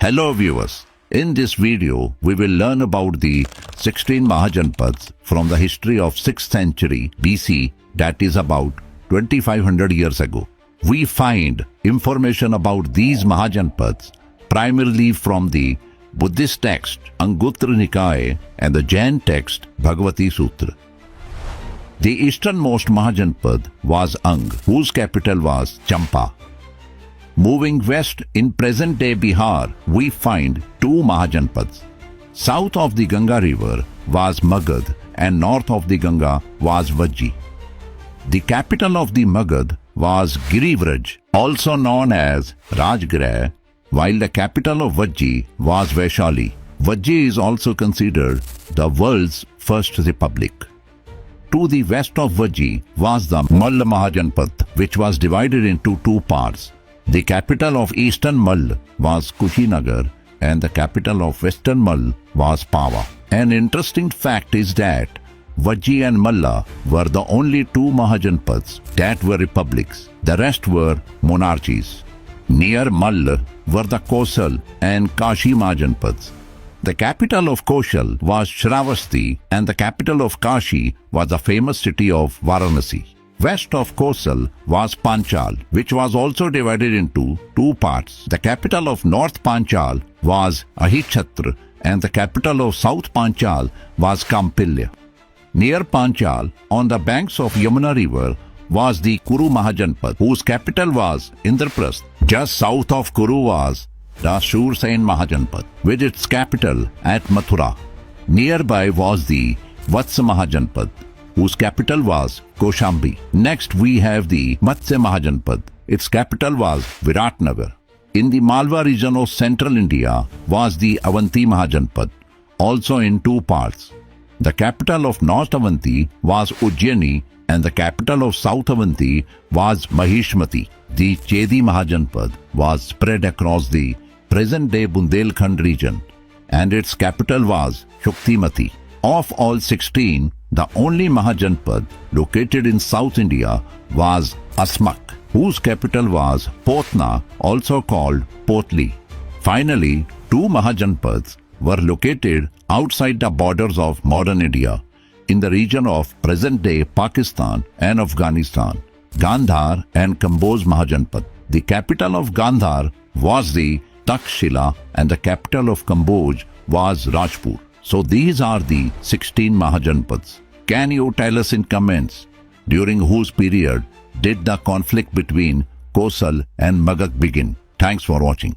Hello viewers, in this video we will learn about the 16 Mahajanpads from the history of 6th century BC, that is about 2500 years ago. We find information about these Mahajanpads primarily from the Buddhist text Anguttara Nikaya and the Jain text Bhagavati Sutra. The easternmost Mahajanpad was Ang, whose capital was Champa. Moving west in present-day Bihar, we find two Mahajanpads. South of the Ganga river was Magad and north of the Ganga was Vajji. The capital of the Magad was Girivraj, also known as Rajgrah, while the capital of Vajji was Vaishali. Vajji is also considered the world's first republic. To the west of Vajji was the Malla Mahajanpad, which was divided into two parts. The capital of eastern Mall was Kushinagar and the capital of western Mall was Pava. An interesting fact is that Vajji and Malla were the only two Mahajanpads that were republics. The rest were monarchies. Near Mall were the Kosal and Kashi Mahajanpads. The capital of Koshal was Shravasti and the capital of Kashi was the famous city of Varanasi. West of Kosal was Panchal, which was also divided into two parts. The capital of North Panchal was Ahichhatra and the capital of South Panchal was Kampilya. Near Panchal, on the banks of Yamuna river, was the Kuru Mahajanpad, whose capital was Indraprasth. Just south of Kuru was the Shursain Mahajanpad, with its capital at Mathura. Nearby was the Vatsa Mahajanpad, whose capital was Koshambi. Next we have the Matsya Mahajanpad. Its capital was Viratnagar. In the Malwa region of central India was the Avanti Mahajanpad, also in two parts. The capital of North Avanti was Ujjaini and the capital of South Avanti was Mahishmati. The Chedi Mahajanpad was spread across the present-day Bundelkhand region and its capital was Shuktimati. Of all 16, the only Mahajanpad located in South India was Asmak, whose capital was Potna, also called Potli. Finally, two Mahajanpads were located outside the borders of modern India, in the region of present-day Pakistan and Afghanistan, Gandhar and Kamboj Mahajanpad. The capital of Gandhar was the Takshila and the capital of Kamboj was Rajpur. So these are the 16 Mahajanpads. Can you tell us in comments during whose period did the conflict between Kosal and Magad begin? Thanks for watching.